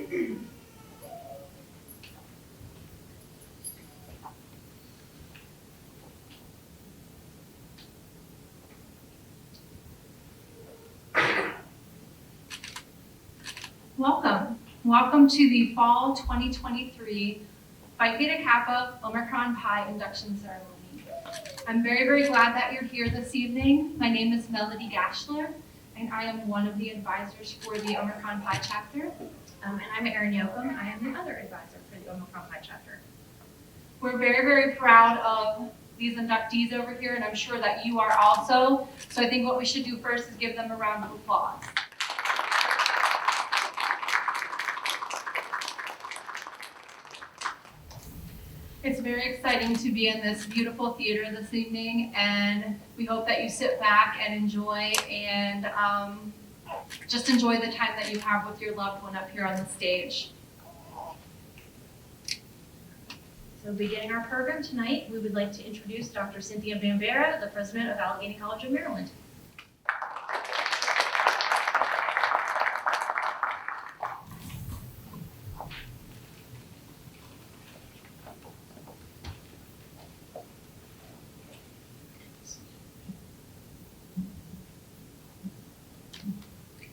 Welcome to the Fall 2023 Phi Theta Kappa Omicron Pi Induction Ceremony. I'm very glad that you're here this evening. My name is Melody Gashler, and I am one of the advisors for the Omicron Pi chapter. And I'm Erin Yoakum. I am the other advisor for the Omicron Pi chapter. We're very proud of these inductees over here, and I'm sure that you are also. So I think what we should do first is give them a round of applause. It's very exciting to be in this beautiful theater this evening, and we hope that you sit back and enjoy and just enjoy the time that you have with your loved one up here on the stage. So beginning our program tonight, we would like to introduce Dr. Cynthia Bambera, the president of Allegheny College of Maryland.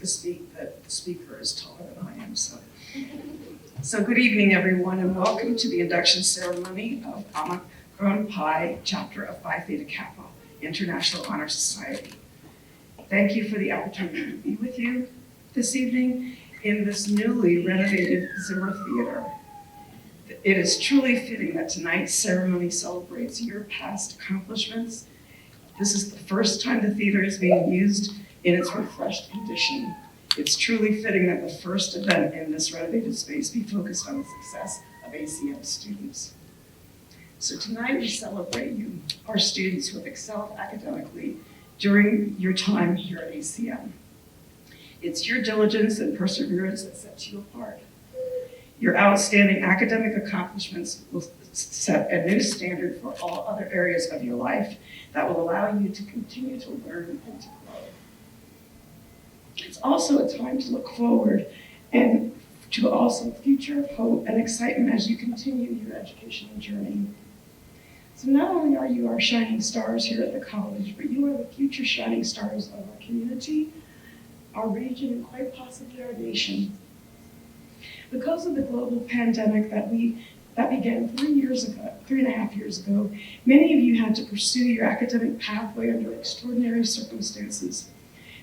The speaker is taller than I am, so good evening, everyone, and welcome to the induction ceremony of Omicron Pi chapter of Phi Theta Kappa International Honor Society. Thank you for the opportunity to be with you this evening in this newly renovated Zimmer Theater. It is truly fitting that tonight's ceremony celebrates your past accomplishments. This is the first time the theater is being used in its refreshed condition. It's truly fitting that the first event in this renovated space be focused on the success of ACM students. So tonight we celebrate you, our students who have excelled academically during your time here at ACM. It's your diligence and perseverance that sets you apart. Your outstanding academic accomplishments will set a new standard for all other areas of your life that will allow you to continue to learn and to grow. It's also a time to look forward and to also a future of hope and excitement as you continue your educational journey. So not only are you our shining stars here at the college, but you are the future shining stars of our community, our region, and quite possibly our nation. Because of the global pandemic that began 3.5 years ago, many of you had to pursue your academic pathway under extraordinary circumstances.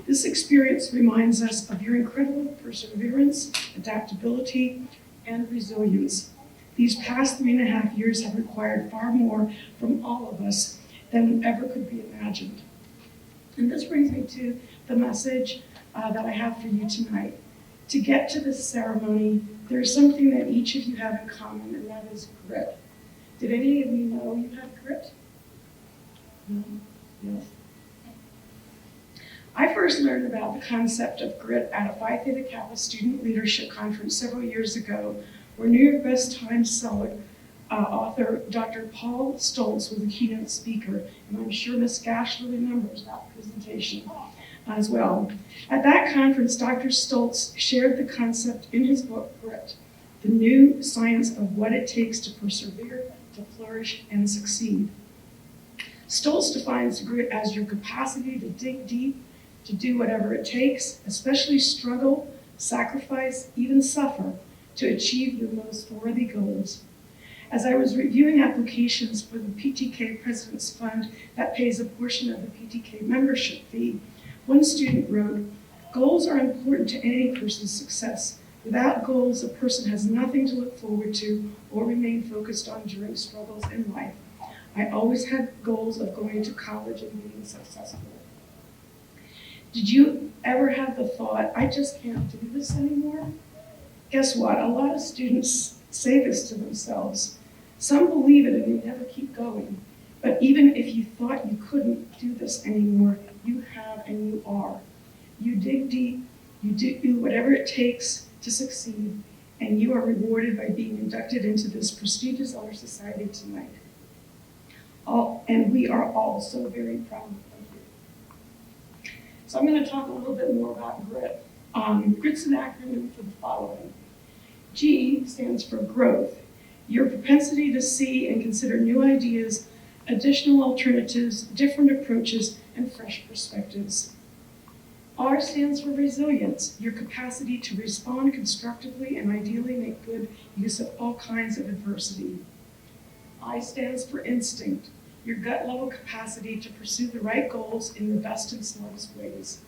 This experience reminds us of your incredible perseverance, adaptability, and resilience. These past 3.5 years have required far more from all of us than ever could be imagined. And this brings me to the message that I have for you tonight. To get to this ceremony, there is something that each of you have in common, and that is grit. Did any of you know you had grit? No? Yes. I first learned about the concept of grit at a Phi Theta Kappa student leadership conference several years ago, where New York Best Times seller author Dr. Paul Stoltz was a keynote speaker, and I'm sure Ms. Gashler remembers that presentation as well. At that conference, Dr. Stoltz shared the concept in his book, Grit, the new science of what it takes to persevere, to flourish, and succeed. Stoltz defines grit as your capacity to dig deep, to do whatever it takes, especially struggle, sacrifice, even suffer, to achieve your most worthy goals. As I was reviewing applications for the PTK President's Fund that pays a portion of the PTK membership fee, one student wrote, "Goals are important to any person's success. Without goals, a person has nothing to look forward to or remain focused on during struggles in life. I always had goals of going to college and being successful." Did you ever have the thought, I just can't do this anymore? Guess what? A lot of students say this to themselves. Some believe it and they never keep going. But even if you thought you couldn't do this anymore, you have and you are. You dig deep, you do whatever it takes to succeed, and you are rewarded by being inducted into this prestigious honor society tonight. And we are all so very proud of you. So I'm going to talk a little bit more about grit. Grit's an acronym for the following: G stands for growth, your propensity to see and consider new ideas, additional alternatives, different approaches, and fresh perspectives. R stands for resilience, your capacity to respond constructively and ideally make good use of all kinds of adversity. I stands for instinct, your gut level capacity to pursue the right goals in the best and smartest ways.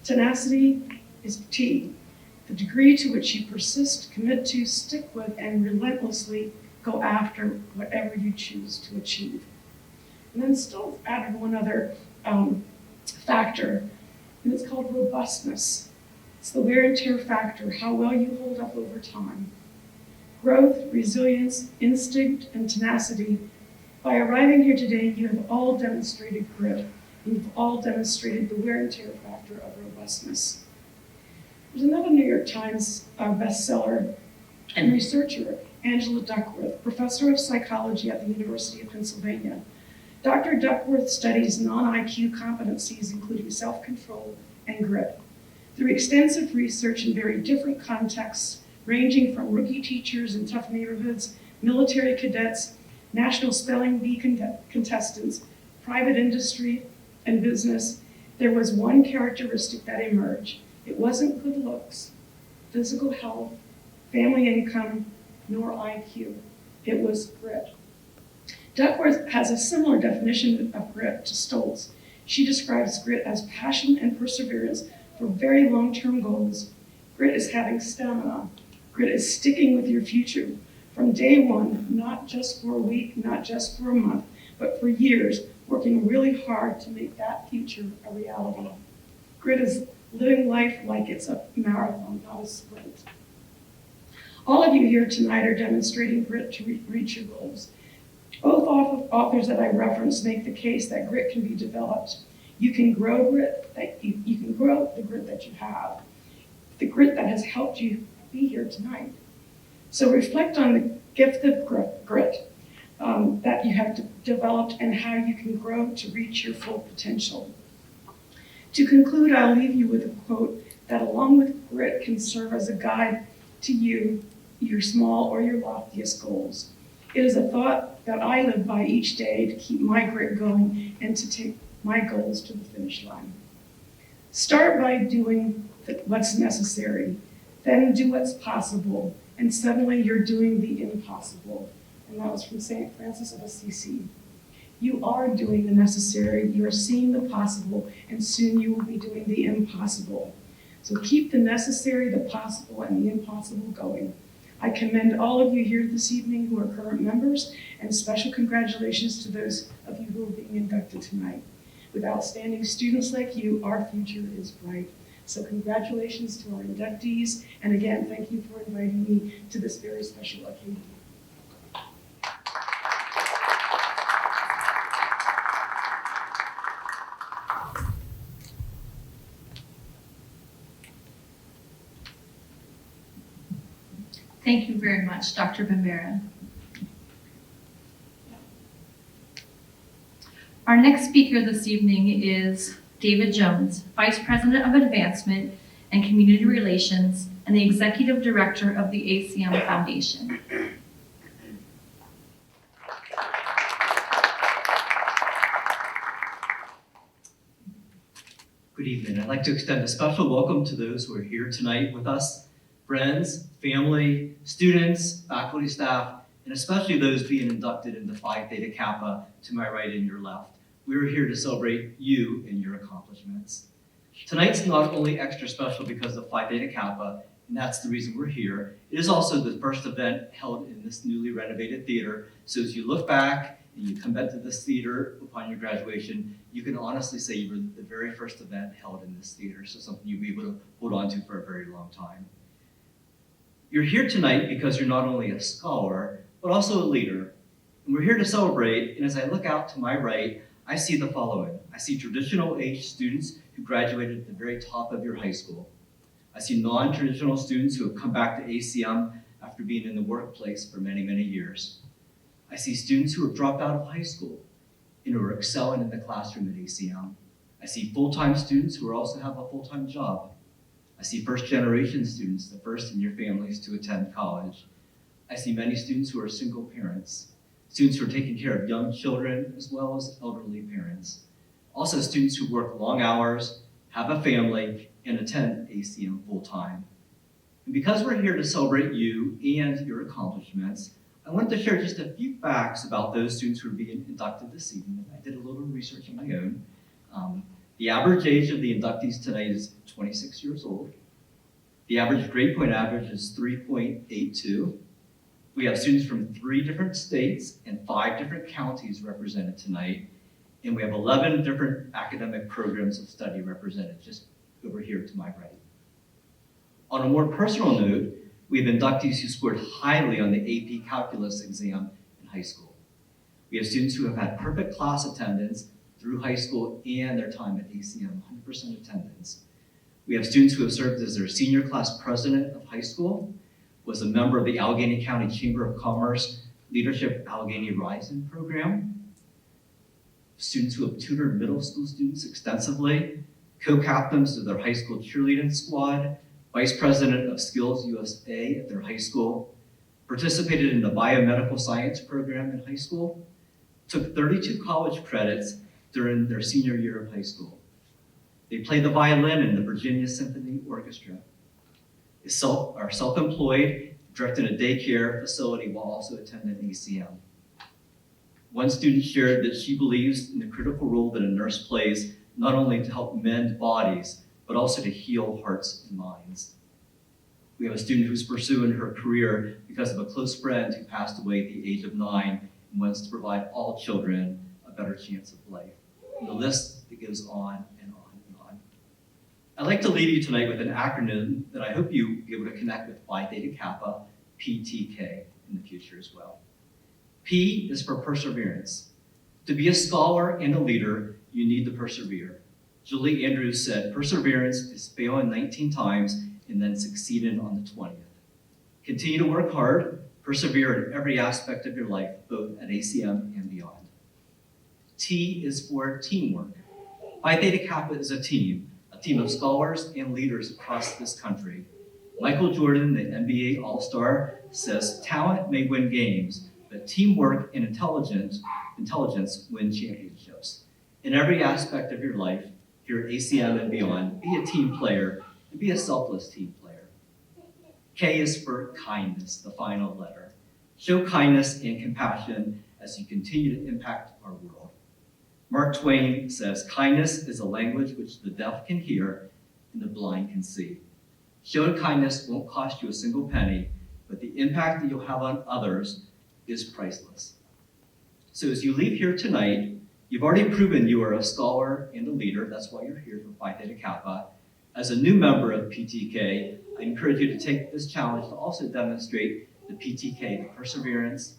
Tenacity is T, the degree to which you persist, commit to, stick with, and relentlessly go after whatever you choose to achieve. And then still added one other factor, and it's called robustness. It's the wear and tear factor, how well you hold up over time. Growth, resilience, instinct, and tenacity. By arriving here today, you have all demonstrated grit, and you've all demonstrated the wear and tear factor of robustness. There's another New York Times bestseller and researcher, Angela Duckworth, professor of psychology at the University of Pennsylvania. Dr. Duckworth studies non-IQ competencies, including self-control and grit. Through extensive research in very different contexts, ranging from rookie teachers in tough neighborhoods, military cadets, national spelling bee contestants, private industry, and business, there was one characteristic that emerged. It wasn't good looks, physical health, family income, nor IQ. It was grit. Duckworth has a similar definition of grit to Stoltz. She describes grit as passion and perseverance for very long-term goals. Grit is having stamina. Grit is sticking with your future from day one, not just for a week, not just for a month, but for years, working really hard to make that future a reality. Grit is living life like it's a marathon, not a sprint. All of you here tonight are demonstrating grit to reach your goals. Both authors that I referenced make the case that grit can be developed. You can grow grit, you can grow the grit that you have, the grit that has helped you be here tonight. So reflect on the gift of grit that you have developed and how you can grow to reach your full potential. To conclude, I'll leave you with a quote that, along with grit, can serve as a guide to you, your small or your loftiest goals. It is a thought that I live by each day to keep my grit going and to take my goals to the finish line. Start by doing what's necessary, then do what's possible, and suddenly you're doing the impossible. And that was from St. Francis of Assisi. You are doing the necessary, you are seeing the possible, and soon you will be doing the impossible. So keep the necessary, the possible, and the impossible going. I commend all of you here this evening who are current members, and special congratulations to those of you who are being inducted tonight. With outstanding students like you, our future is bright. So congratulations to our inductees, and again, thank you for inviting me to this very special occasion. Thank you very much, Dr. Bambera. Our next speaker this evening is David Jones, Vice President of Advancement and Community Relations and the Executive Director of the ACM Foundation. Good evening. I'd like to extend a special welcome to those who are here tonight with us, friends, family, students, faculty, staff, and especially those being inducted into Phi Theta Kappa to my right and your left. We're here to celebrate you and your accomplishments. Tonight's not only extra special because of Phi Theta Kappa, and that's the reason we're here. It is also the first event held in this newly renovated theater. So as you look back and you come back to this theater upon your graduation, you can honestly say you were the very first event held in this theater. So something you'll be able to hold on to for a very long time. You're here tonight because you're not only a scholar, but also a leader. And we're here to celebrate, and as I look out to my right, I see the following. I see traditional age students who graduated at the very top of your high school. I see non-traditional students who have come back to ACM after being in the workplace for many, many years. I see students who have dropped out of high school and who are excelling in the classroom at ACM. I see full-time students who also have a full-time job. I see first-generation students, the first in your families to attend college. I see many students who are single parents, students who are taking care of young children as well as elderly parents. Also students who work long hours, have a family, and attend ACM full-time. And because we're here to celebrate you and your accomplishments, I wanted to share just a few facts about those students who are being inducted this evening. I did a little research on my own. The average age of the inductees tonight is 26 years old. The average grade point average is 3.82. We have students from 3 different states and 5 different counties represented tonight. And we have 11 different academic programs of study represented just over here to my right. On a more personal note, we have inductees who scored highly on the AP Calculus exam in high school. We have students who have had perfect class attendance through high school and their time at ACM, 100% attendance. We have students who have served as their senior class president of high school, was a member of the Allegheny County Chamber of Commerce Leadership Allegheny Rising program, students who have tutored middle school students extensively, co-captains of their high school cheerleading squad, vice president of Skills USA at their high school, participated in the biomedical science program in high school, took 32 college credits during their senior year of high school. They played the violin in the Virginia Symphony Orchestra, are self-employed, directing a daycare facility while also attending ACM. One student shared that she believes in the critical role that a nurse plays, not only to help mend bodies, but also to heal hearts and minds. We have a student who's pursuing her career because of a close friend who passed away at the age of 9 and wants to provide all children a better chance of life. And the list that goes on and on and on. I'd like to leave you tonight with an acronym that I hope you'll be able to connect with Phi Theta Kappa, PTK, in the future as well. P is for perseverance. To be a scholar and a leader, you need to persevere. Julie Andrews said, perseverance is failing 19 times and then succeeding on the 20th. Continue to work hard, persevere in every aspect of your life, both at ACM and beyond. T is for teamwork. Phi Theta Kappa is a team of scholars and leaders across this country. Michael Jordan, the NBA All-Star, says talent may win games, but teamwork and intelligence win championships. In every aspect of your life, here at ACM and beyond, be a team player and be a selfless team player. K is for kindness, the final letter. Show kindness and compassion as you continue to impact our world. Mark Twain says, kindness is a language which the deaf can hear and the blind can see. Showing kindness won't cost you a single penny, but the impact that you'll have on others is priceless. So as you leave here tonight, you've already proven you are a scholar and a leader. That's why you're here for Phi Theta Kappa. As a new member of PTK, I encourage you to take this challenge to also demonstrate the PTK, the perseverance,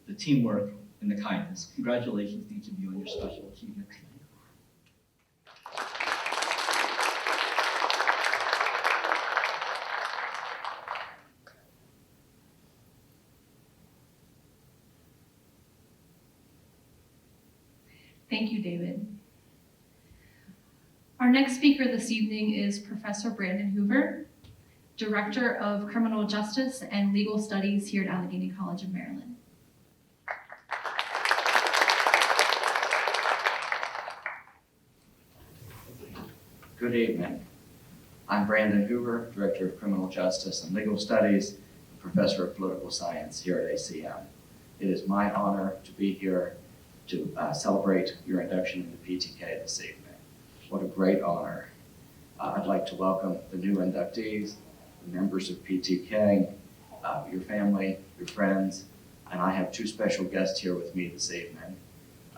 the teamwork, and the kindness. Congratulations to each of you on your special achievement tonight. Thank you, David. Our next speaker this evening is Professor Brandon Hoover, Director of Criminal Justice and Legal Studies here at Allegheny College of Maryland. Good evening. I'm Brandon Hoover, Director of Criminal Justice and Legal Studies, and Professor of Political Science here at ACM. It is my honor to be here to celebrate your induction into PTK this evening. What a great honor. I'd like to welcome the new inductees, the members of PTK, your family, your friends, and I have 2 special guests here with me this evening.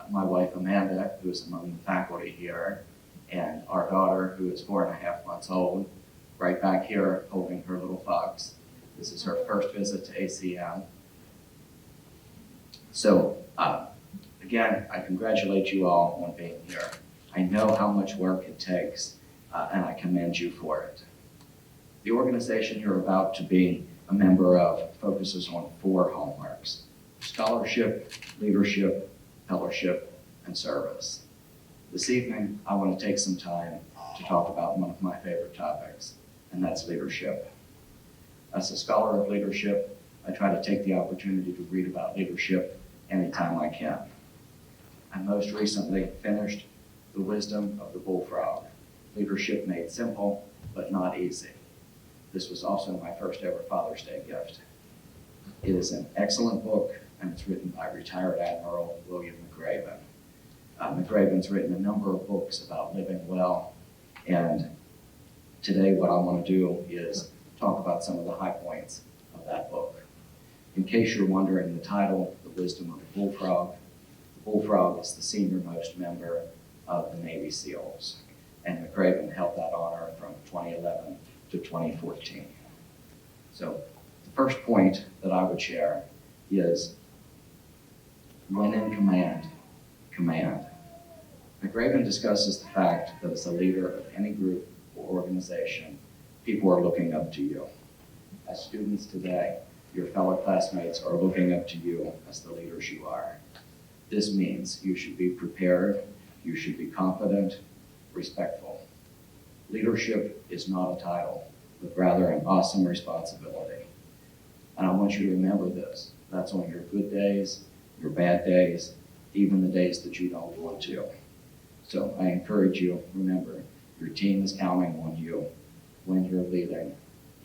My wife Amanda, who is among the faculty here, and our daughter, who is 4.5 months old, right back here holding her little fox. This is her first visit to ACM. So, again, I congratulate you all on being here. I know how much work it takes, and I commend you for it. The organization you're about to be a member of focuses on 4 hallmarks: scholarship, leadership, fellowship, and service. This evening, I want to take some time to talk about one of my favorite topics, and that's leadership. As a scholar of leadership, I try to take the opportunity to read about leadership anytime I can. I most recently finished The Wisdom of the Bullfrog, Leadership Made Simple, but Not Easy. This was also my first ever Father's Day gift. It is an excellent book, and it's written by retired Admiral William McRaven. McRaven's written a number of books about living well, and today what I want to do is talk about some of the high points of that book. In case you're wondering, the title, The Wisdom of the Bullfrog is the senior-most member of the Navy SEALs, and McRaven held that honor from 2011 to 2014. So the first point that I would share is when in command, command. McRaven discusses the fact that as a leader of any group or organization, people are looking up to you. As students today, your fellow classmates are looking up to you as the leaders you are. This means you should be prepared, you should be confident, respectful. Leadership is not a title, but rather an awesome responsibility. And I want you to remember this. That's on your good days, your bad days, even the days that you don't want to. So I encourage you, remember, your team is counting on you. When you're leading,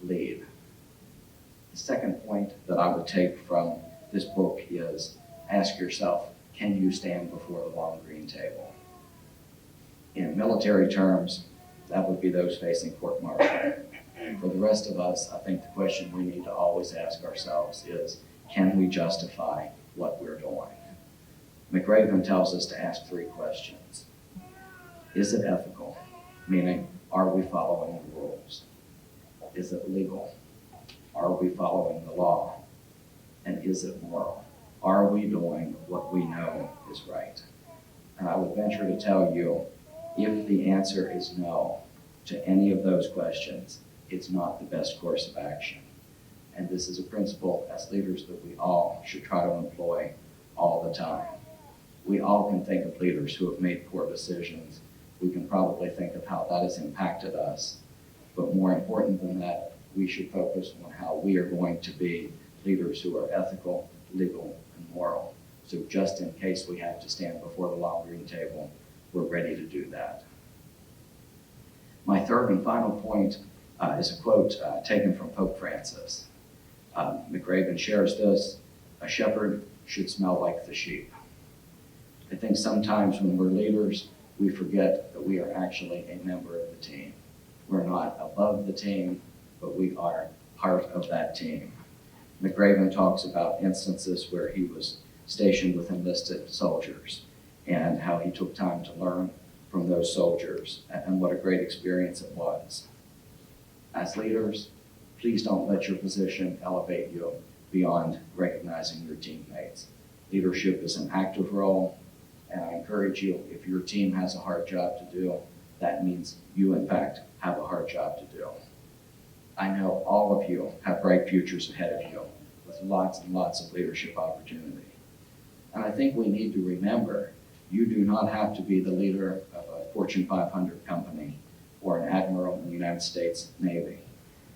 lead. The second point that I would take from this book is ask yourself, can you stand before the long green table? In military terms, that would be those facing court-martial. For the rest of us, I think the question we need to always ask ourselves is, can we justify what we're doing? McRaven tells us to ask three questions. Is it ethical? Meaning, are we following the rules? Is it legal? Are we following the law? And is it moral? Are we doing what we know is right? And I would venture to tell you, if the answer is no to any of those questions, it's not the best course of action. And this is a principle as leaders that we all should try to employ all the time. We all can think of leaders who have made poor decisions. We can probably think of how that has impacted us. But more important than that, we should focus on how we are going to be leaders who are ethical, legal, and moral. So just in case we have to stand before the long green table, we're ready to do that. My third and final point is a quote taken from Pope Francis. McRaven shares this: a shepherd should smell like the sheep. I think sometimes when we're leaders, we forget that we are actually a member of the team. We're not above the team, but we are part of that team. McRaven talks about instances where he was stationed with enlisted soldiers and how he took time to learn from those soldiers and what a great experience it was. As leaders, please don't let your position elevate you beyond recognizing your teammates. Leadership is an active role, and I encourage you, if your team has a hard job to do, that means you, in fact, have a hard job to do. I know all of you have bright futures ahead of you with lots and lots of leadership opportunity. And I think we need to remember, you do not have to be the leader of a Fortune 500 company or an admiral in the United States Navy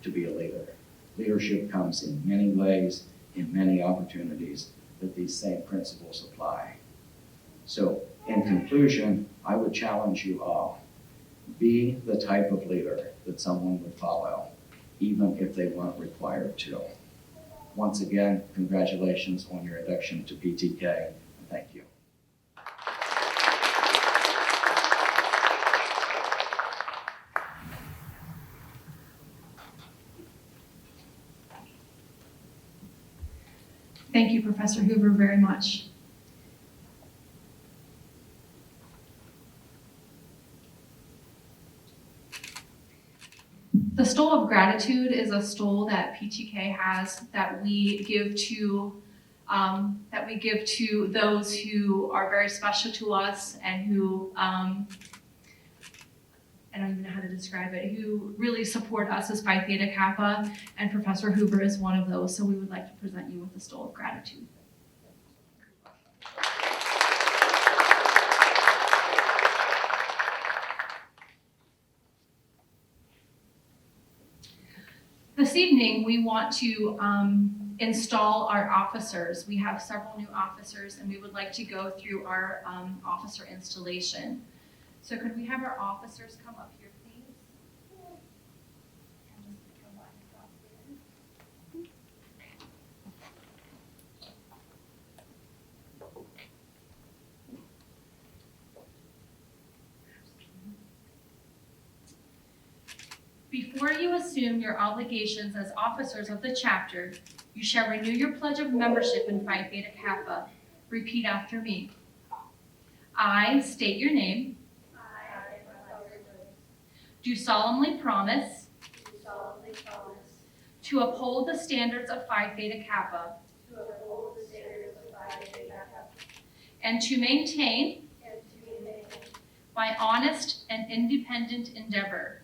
to be a leader. Leadership comes in many ways, in many opportunities, but these same principles apply. So, in conclusion, I would challenge you all. Be the type of leader that someone would follow, even if they weren't required to. Once again, congratulations on your induction to PTK, and thank you. Thank you, Professor Hoover, very much. The stole of gratitude is a stole that PTK has that we give to those who are very special to us and who I don't even know how to describe it, who really support us as Phi Theta Kappa, and Professor Hoover is one of those, so we would like to present you with the stole of gratitude. this evening, we want to install our officers. We have several new officers, and we would like to go through our officer installation. So could we have our officers come up here, please? And just come by across there. Before you assume your obligations as officers of the chapter, you shall renew your pledge of membership in Phi Theta Kappa. Repeat after me. I state your name. Do solemnly promise to uphold the standards of Phi Theta Kappa and to maintain by honest and independent endeavor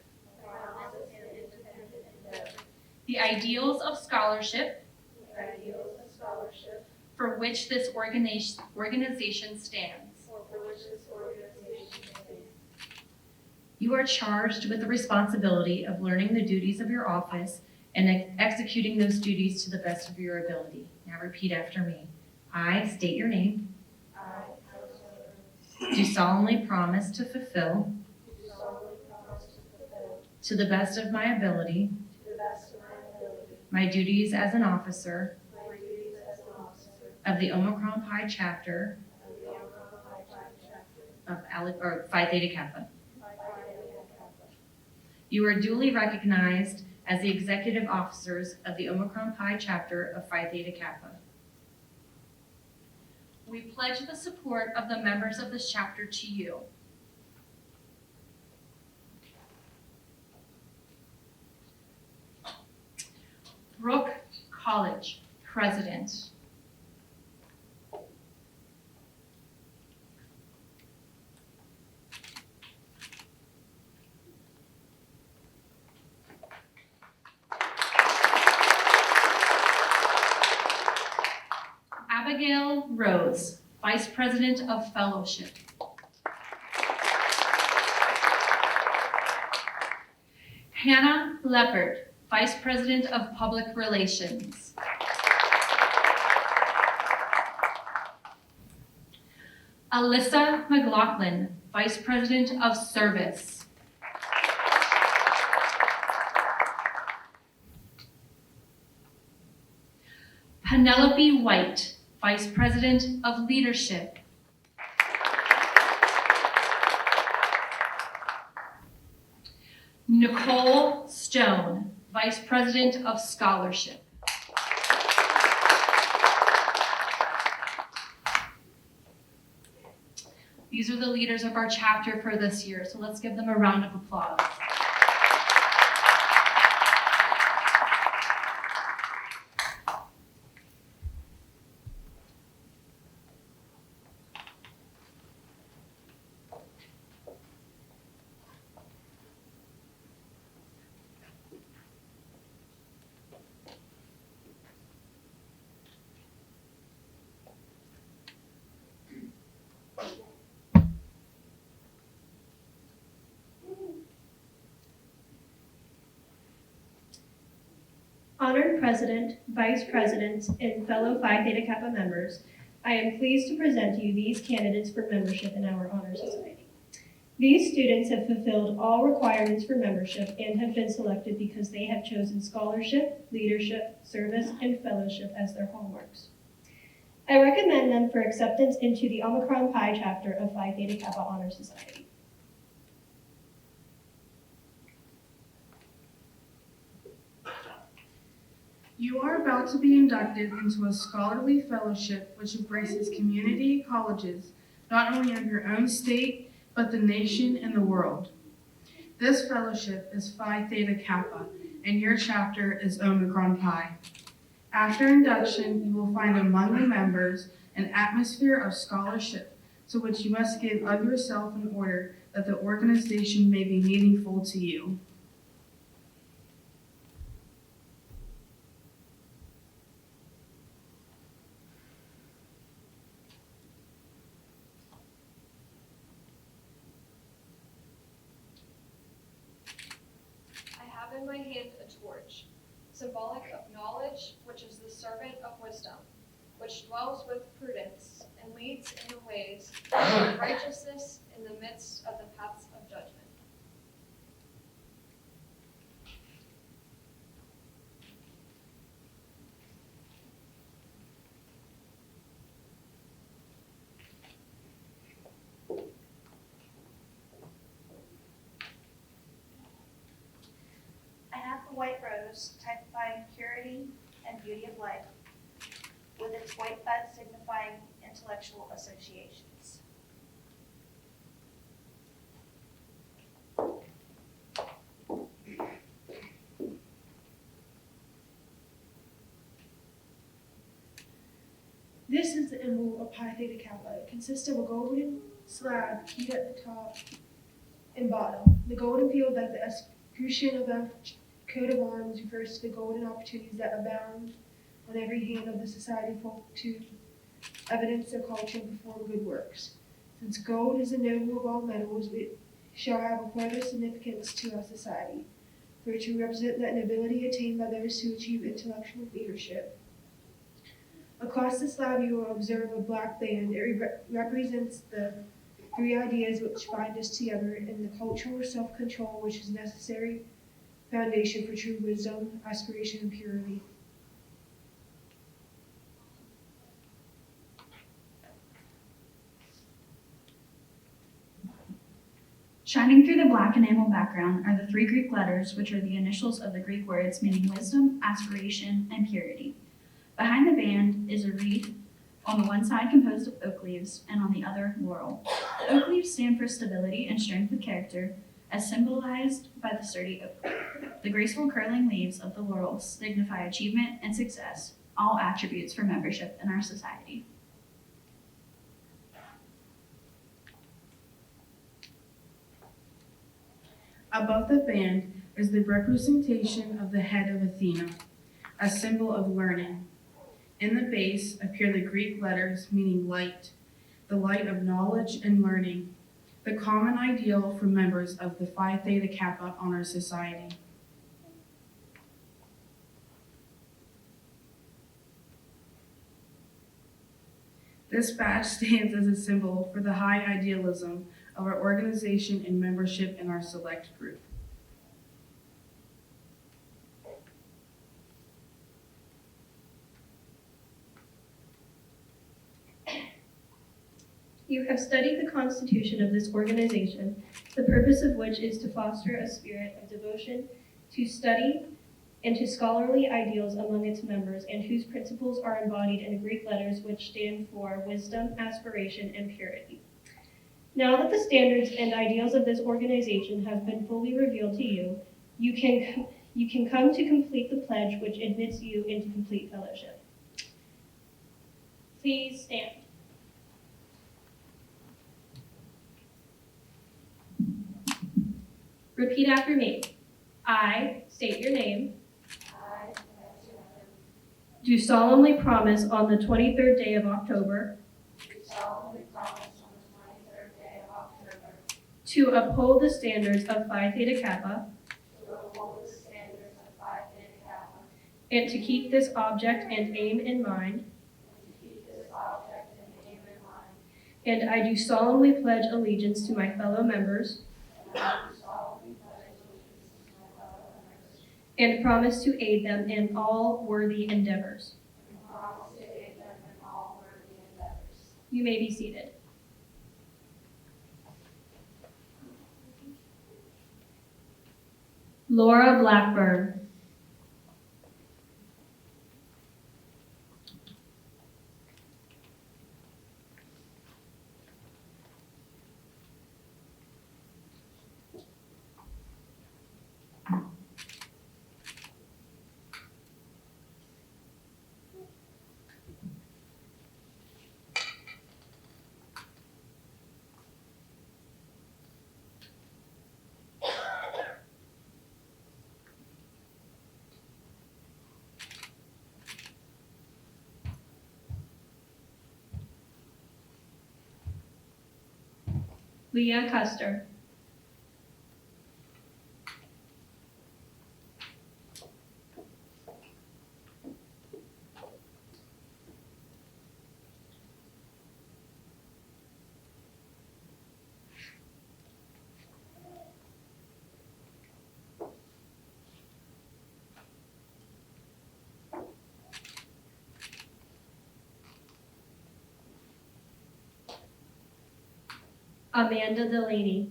the ideals of scholarship for which this organization stands. You are charged with the responsibility of learning the duties of your office and executing those duties to the best of your ability. Now repeat after me. I state your name. Do solemnly promise to fulfill to the best of my ability my duties as an officer of the Omicron Pi chapter of Phi Theta Kappa. You are duly recognized as the executive officers of the Omicron Pi chapter of Phi Theta Kappa. We pledge the support of the members of this chapter to you. Brooke College, President. Abigail Rose, Vice President of Fellowship. Hannah Leopard, Vice President of Public Relations. Alyssa McLaughlin, Vice President of Service. Penelope White, Vice President of Leadership. Nicole Stone, Vice President of Scholarship. These are the leaders of our chapter for this year, so let's give them a round of applause. Honored President, Vice Presidents, and fellow Phi Theta Kappa members, I am pleased to present to you these candidates for membership in our Honor Society. These students have fulfilled all requirements for membership and have been selected because they have chosen scholarship, leadership, service, and fellowship as their hallmarks. I recommend them for acceptance into the Omicron Pi chapter of Phi Theta Kappa Honor Society. You are about to be inducted into a scholarly fellowship which embraces community colleges, not only of your own state, but the nation and the world. This fellowship is Phi Theta Kappa, and your chapter is Omicron Pi. After induction, you will find among the members an atmosphere of scholarship to which you must give of yourself in order that the organization may be meaningful to you. I have in my hand a torch. symbolic of knowledge, which is the servant of wisdom, which dwells with prudence and leads in the ways of righteousness in the midst of the paths of judgment. I have the white rose, typifying purity and beauty of life, with its white bud signifying intellectual associations. This is the emblem of Pi Theta Kappa. It consists of a golden slab keyed at the top and bottom. The golden field, like the escutcheon of a coat of arms, refers to the golden opportunities that abound on every hand of the society folk to evidence their culture and perform good works. Since gold is the noble of all metals, it shall have a further significance to our society, for it to represent that nobility attained by those who achieve intellectual leadership. Across the slab you will observe a black band. It represents the three ideas which bind us together in the cultural self-control which is necessary foundation for true wisdom, aspiration, and purity. Shining through the black enamel background are the three Greek letters, which are the initials of the Greek words meaning wisdom, aspiration, and purity. Behind the band is a wreath, on the one side composed of oak leaves, and on the other, laurel. The oak leaves stand for stability and strength of character, as symbolized by the sturdy oak. The graceful curling leaves of the laurel signify achievement and success, all attributes for membership in our society. Above the band is the representation of the head of Athena, a symbol of learning. In the base appear the Greek letters meaning light, the light of knowledge and learning, the common ideal for members of the Phi Theta Kappa honor society. This badge stands as a symbol for the high idealism of our organization and membership in our select group. You have studied the constitution of this organization, the purpose of which is to foster a spirit of devotion to study and to scholarly ideals among its members, and whose principles are embodied in the Greek letters which stand for wisdom, aspiration, and purity. Now that the standards and ideals of this organization have been fully revealed to you, you can come to complete the pledge which admits you into complete fellowship. Please stand. Repeat after me. I state your name. Do solemnly promise on the 23rd day of October to uphold the standards of Phi Theta Kappa and to keep this object and aim in mind. And I do solemnly pledge allegiance to my fellow members and promise to aid them in all worthy endeavors. You may be seated. Laura Blackburn. Leah Custer. Amanda Delaney.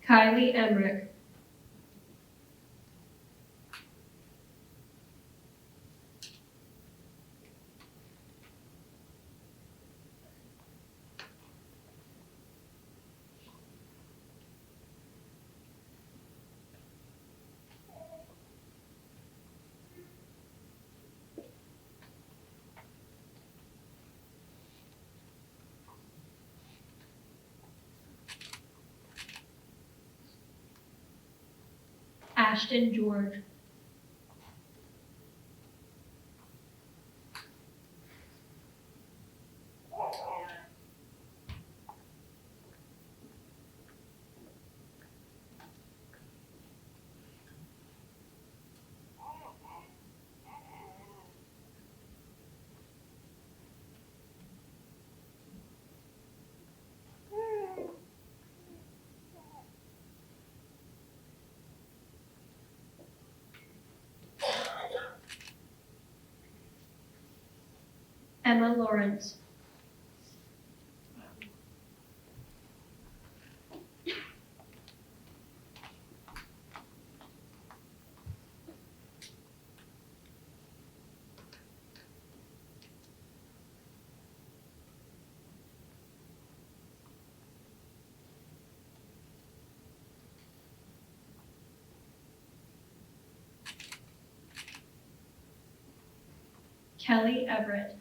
Kylie Emmerich. Ashton George. Emma Lawrence. Kelly Everett.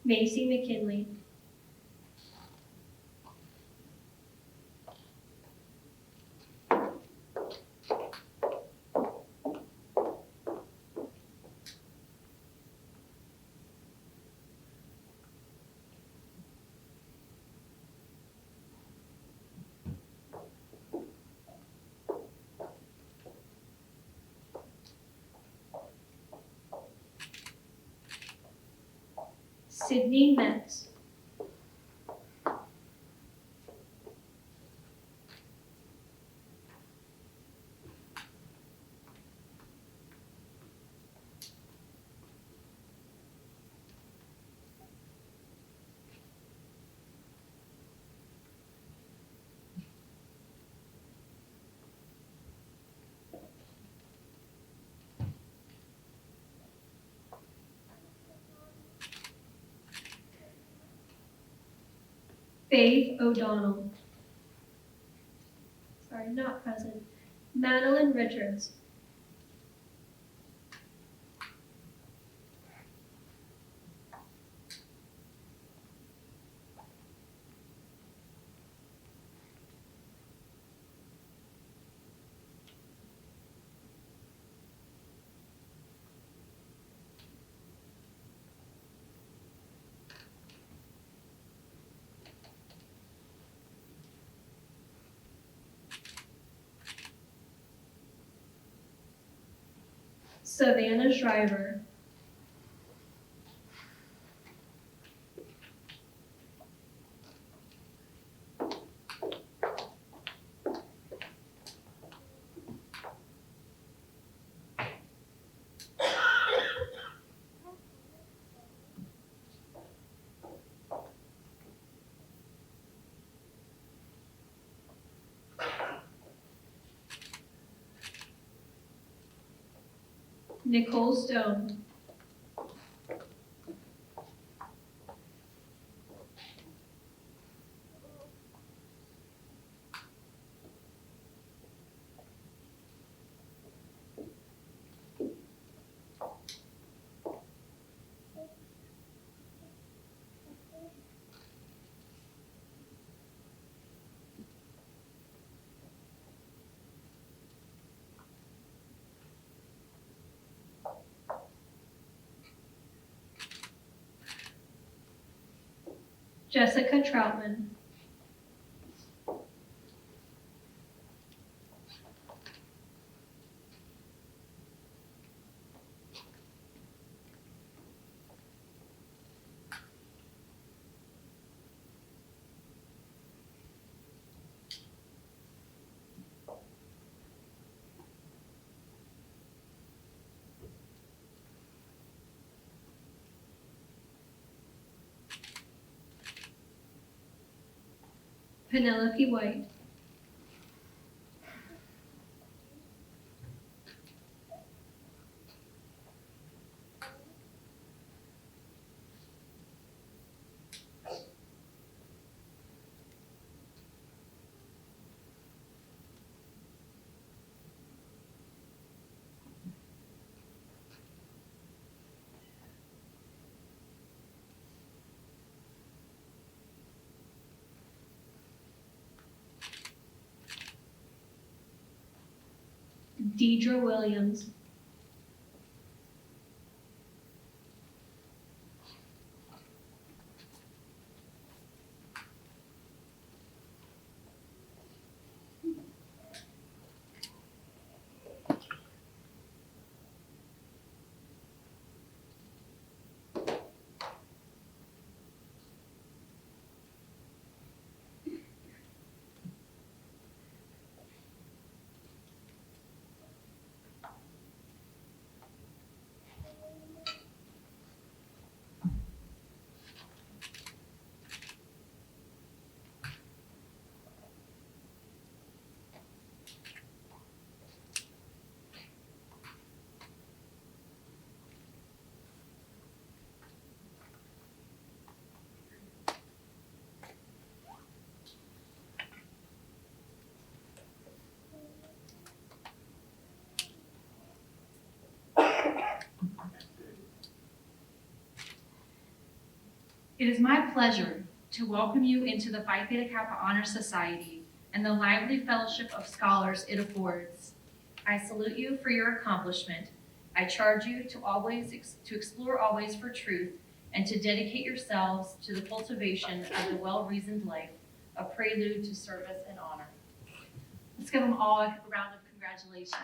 Macy McKinley. Sydney Metz. Faith O'Donnell. Sorry, not present. Madeline Richards. Savannah Shriver. Nicole Stone. Jessica Troutman. Penelope White. Deidre Williams. It is my pleasure to welcome you into the Phi Theta Kappa Honor Society and the lively fellowship of scholars it affords. I salute you for your accomplishment. I charge you to explore always for truth and to dedicate yourselves to the cultivation of the well-reasoned life, a prelude to service and honor. Let's give them all a round of congratulations.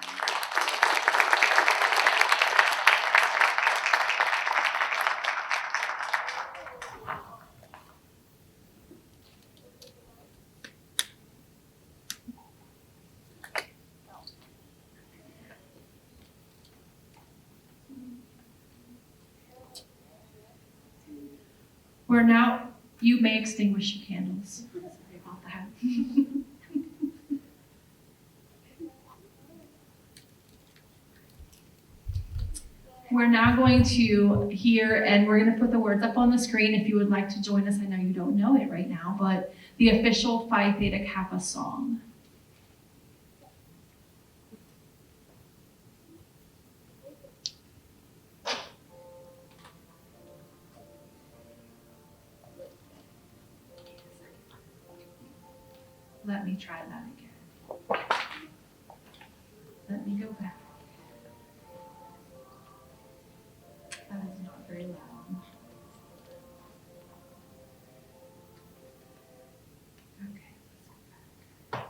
You may extinguish your candles. Sorry about that. We're now going to hear, and we're going to put the words up on the screen if you would like to join us. I know you don't know it right now, but the official Phi Theta Kappa song. Let me try that again. Let me go back. That is not very loud. Okay, let's go back.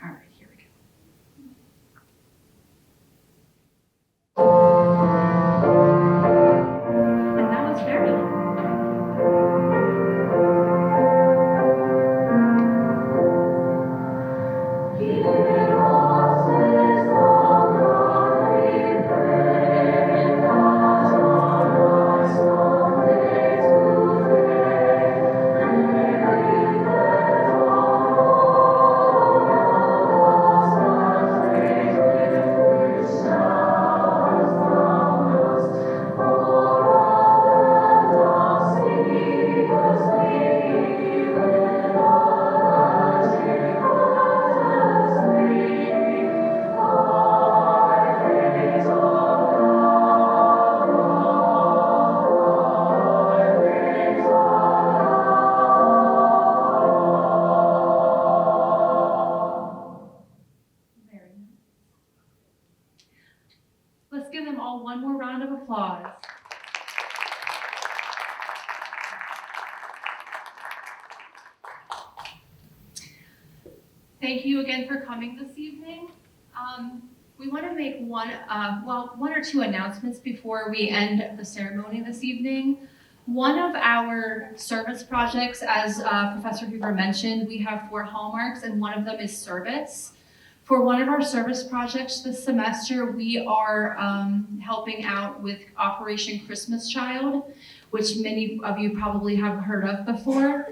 All right, here we go. And that was very loud. Let's give them all one more round of applause. thank you again for coming this evening. We want to make one or two announcements before we end the ceremony this evening. One of our service projects, as Professor Hoover mentioned, we have 4 hallmarks, and one of them is service. For one of our service projects this semester, we are helping out with Operation Christmas Child, which many of you probably have heard of before.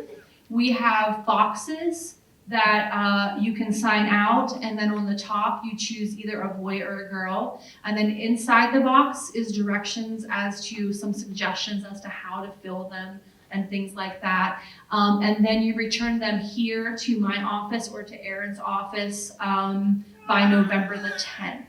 We have boxes that you can sign out, and then on the top you choose either a boy or a girl, and then inside the box is directions as to some suggestions as to how to fill them and things like that. And then you return them here to my office or to Erin's office by November the 10th.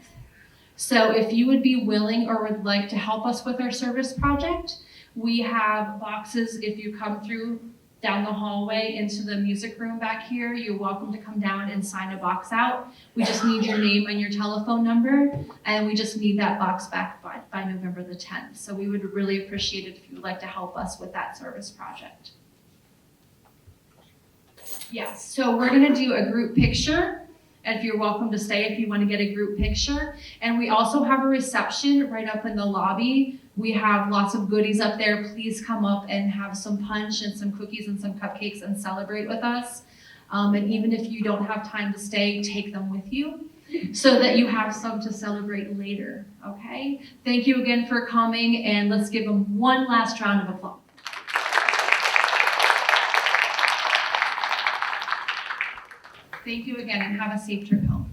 So if you would be willing or would like to help us with our service project, we have boxes. If you come through down the hallway into the music room back here, you're welcome to come down and sign a box out. We just need your name and your telephone number, and we just need that box back by November the 10th. So we would really appreciate it if you would like to help us with that service project. Yes, so we're gonna do a group picture. And if you're welcome to stay if you want to get a group picture. And we also have a reception right up in the lobby. We have lots of goodies up there. Please come up and have some punch and some cookies and some cupcakes and celebrate with us. And even if you don't have time to stay, take them with you so that you have some to celebrate later, okay? Thank you again for coming, and let's give them one last round of applause. Thank you again, and have a safe trip home.